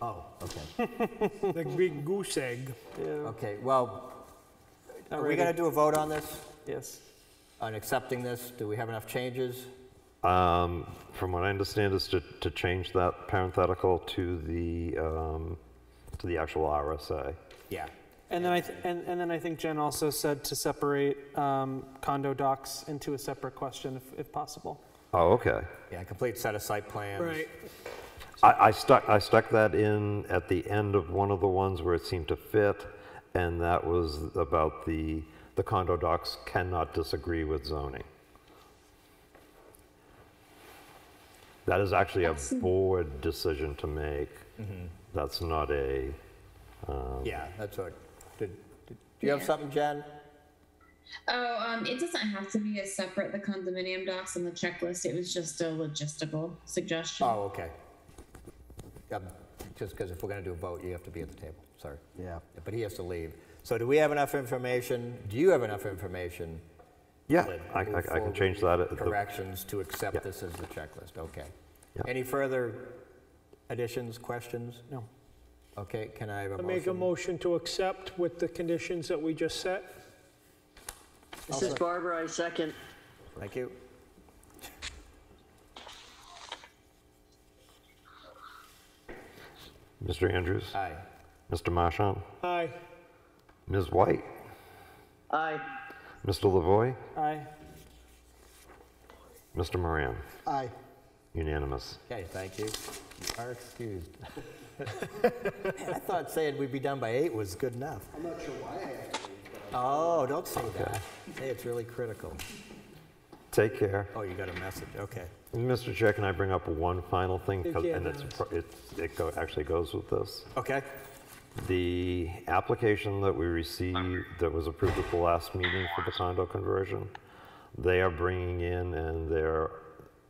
Speaker 1: Oh, okay.
Speaker 6: Like big goose egg.
Speaker 4: Yeah.
Speaker 1: Okay, well, are we
Speaker 4: Alrighty.
Speaker 1: going to do a vote on this,
Speaker 4: Yes.
Speaker 1: on accepting this? Do we have enough changes?
Speaker 2: From what I understand is to change that parenthetical to the actual RSA.
Speaker 1: Yeah.
Speaker 4: And then I think Jen also said to separate condo docs into a separate question if possible.
Speaker 2: Oh, okay.
Speaker 1: Yeah, complete set of site plans.
Speaker 6: Right.
Speaker 2: I stuck that in at the end of one of the ones where it seemed to fit, and that was about the condo docs cannot disagree with zoning. That is actually a board decision to make. That's not a,
Speaker 1: Yeah, that's what, do you have something, Jen?
Speaker 7: Oh, it doesn't have to be as separate, the condominium docs and the checklist. It was just a logistical suggestion.
Speaker 1: Oh, okay. Just because if we're going to do a vote, you have to be at the table, sorry.
Speaker 3: Yeah.
Speaker 1: But he has to leave. So do we have enough information? Do you have enough information?
Speaker 2: yeah,
Speaker 1: to
Speaker 2: I
Speaker 1: move
Speaker 2: can
Speaker 1: forward
Speaker 2: change
Speaker 1: with
Speaker 2: that. at the-
Speaker 1: Corrections to accept
Speaker 2: Yeah.
Speaker 1: this as the checklist, okay.
Speaker 2: Yeah.
Speaker 1: Any further additions, questions?
Speaker 4: No.
Speaker 1: Okay, can I have a
Speaker 6: I
Speaker 1: motion?
Speaker 6: make a motion to accept with the conditions that we just set.
Speaker 5: This is Barbara, I second.
Speaker 1: Thank you.
Speaker 2: Mr. Andrews,
Speaker 1: Aye.
Speaker 2: Mr. Marchand,
Speaker 6: Aye.
Speaker 2: Ms. White,
Speaker 5: Aye.
Speaker 2: Mr. Lavoy,
Speaker 4: Aye.
Speaker 2: Mr. Moran.
Speaker 3: Aye.
Speaker 2: Unanimous.
Speaker 1: Okay, thank you. You are excused. Man, I thought saying we'd be done by 8 was good enough. I'm not sure why I have to leave. Oh, don't say that. Say it's really critical.
Speaker 2: Take care.
Speaker 1: Oh, you got a message, okay.
Speaker 2: Mr. Chair, can I bring up one final thing?
Speaker 6: You can,
Speaker 2: And actually goes with this.
Speaker 1: Okay,
Speaker 2: The application that we received that was approved at the last meeting for the condo conversion, they are bringing in and they're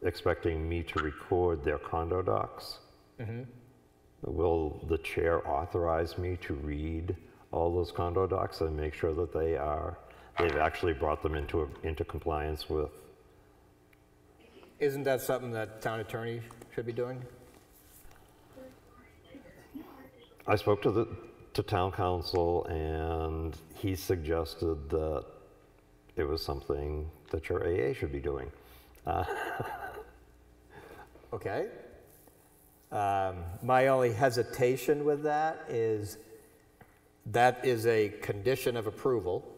Speaker 2: expecting me to record their condo docs. Will the chair authorize me to read all those condo docs and make sure that they've actually brought them into compliance with?
Speaker 1: isn't that something that town attorney should be doing?
Speaker 2: I spoke to town council, and he suggested that it was something that your AA should be doing.
Speaker 1: Okay. My only hesitation with that is a condition of approval.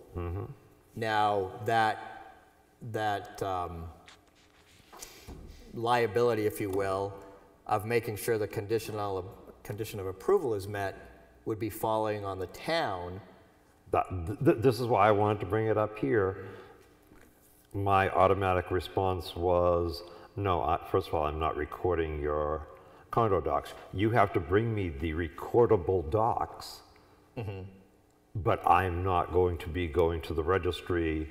Speaker 1: Now, that liability, if you will, of making sure the condition of approval is met would be falling on the town.
Speaker 2: This is why I wanted to bring it up here. My automatic response was, no, first of all, I'm not recording your condo docs. You have to bring me the recordable docs, but I'm not going to be going to the registry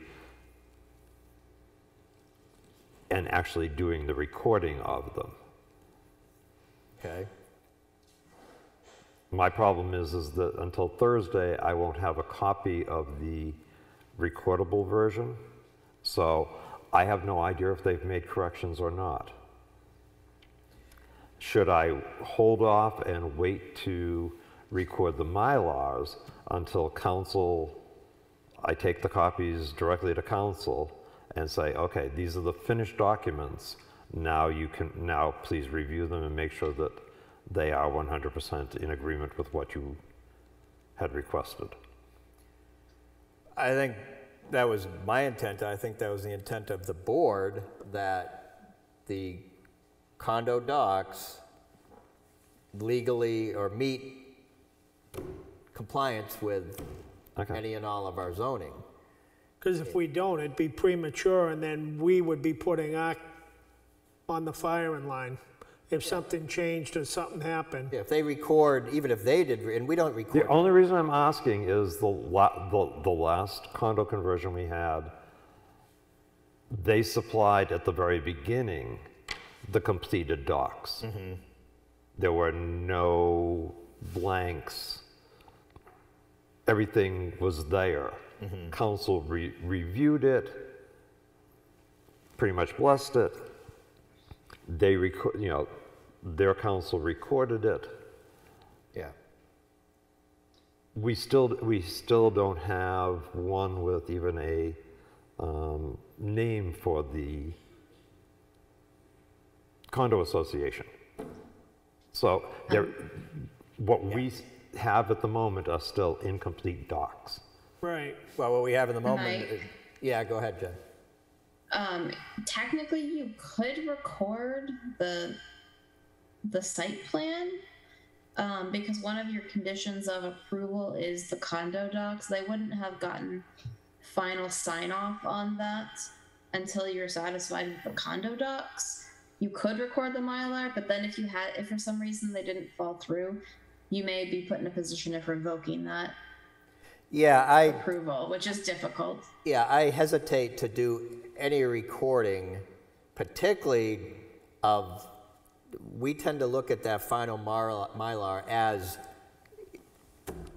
Speaker 2: and actually doing the recording of them.
Speaker 1: Okay.
Speaker 2: My problem is that until Thursday, I won't have a copy of the recordable version. So I have no idea if they've made corrections or not. Should I hold off and wait to record the Mylars until council, I take the copies directly to council and say, okay, these are the finished documents. Now please review them and make sure that they are 100% in agreement with what you had requested.
Speaker 1: I think that was my intent. I think that was the intent of the board, that the condo docs legally or meet compliance with any and all of our zoning.
Speaker 6: Because if we don't, it'd be premature, and then we would be putting our on the firing line if something changed or something happened.
Speaker 1: Yeah, if they record, even if they did, and we don't record.
Speaker 2: The only reason I'm asking is the last condo conversion we had, they supplied at the very beginning the completed docs. There were no blanks. Everything was there. Council reviewed it, pretty much blessed it. They their council recorded it.
Speaker 1: Yeah.
Speaker 2: We still don't have one with even a name for the condo association. So what we have at the moment are still incomplete docs.
Speaker 6: Right.
Speaker 1: Well, what we have in the moment,
Speaker 7: Mike?
Speaker 1: yeah, go ahead, Jen.
Speaker 7: Technically, you could record the site plan, because one of your conditions of approval is the condo docs. They wouldn't have gotten final sign off on that until you're satisfied with the condo docs. You could record the Mylar, but then if for some reason they didn't fall through, you may be put in a position of revoking that
Speaker 1: Yeah,
Speaker 7: approval, which is difficult.
Speaker 1: Yeah, I hesitate to do any recording, particularly of, we tend to look at that final Mylar as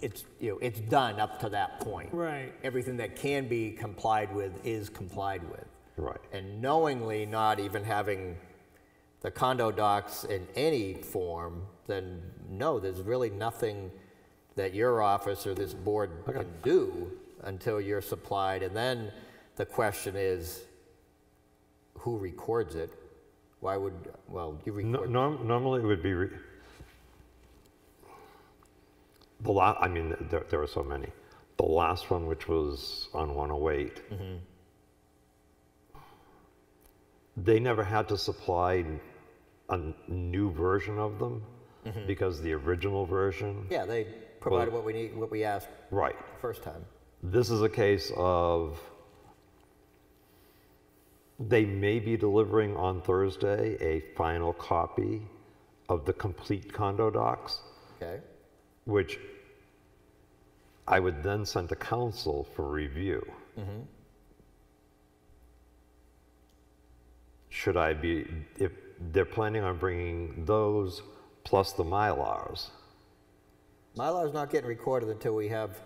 Speaker 1: it's, it's done up to that point.
Speaker 6: Right.
Speaker 1: Everything that can be complied with is complied with.
Speaker 2: Right.
Speaker 1: And knowingly not even having the condo docs in any form, then no, there's really nothing that your office or this board can do until you're supplied. And then the question is, who records it? Why would, well, you record.
Speaker 2: Normally it would be, I mean, there are so many. The last one, which was on 108, they never had to supply a new version of them because the original version.
Speaker 1: Yeah, they provided what we need, what we asked
Speaker 2: Right.
Speaker 1: the first time.
Speaker 2: This is a case of they may be delivering on Thursday a final copy of the complete condo docs,
Speaker 1: Okay.
Speaker 2: which I would then send to council for review. Should I be, if they're planning on bringing those plus the Mylars,
Speaker 1: Mylar's not getting recorded until we have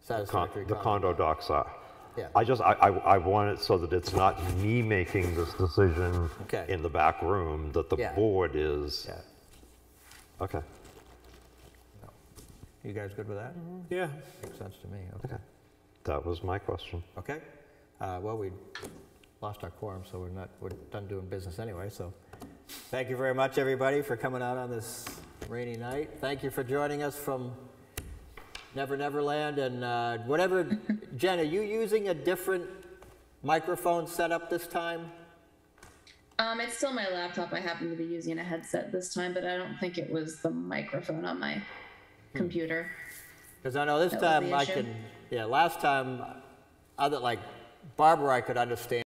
Speaker 1: satisfactory
Speaker 2: the condo docs are.
Speaker 1: Yeah.
Speaker 2: I want it so that it's not me making this decision
Speaker 1: Okay.
Speaker 2: in the back room, that the
Speaker 1: Yeah.
Speaker 2: board is.
Speaker 1: Yeah.
Speaker 2: Okay.
Speaker 1: You guys good with that?
Speaker 6: Yeah.
Speaker 1: Makes sense to me. Okay.
Speaker 2: That was my question.
Speaker 1: Okay. Well, we lost our quorum, so we're done doing business anyway. So thank you very much, everybody, for coming out on this rainy night. Thank you for joining us from Never Neverland and whatever. Jen, are you using a different microphone setup this time?
Speaker 7: It's still my laptop. I happen to be using a headset this time, but I don't think it was the microphone on my computer.
Speaker 1: Because I know this
Speaker 7: That was
Speaker 1: time
Speaker 7: the
Speaker 1: I
Speaker 7: issue?
Speaker 1: can, yeah, last time, other like Barbara, I could understand.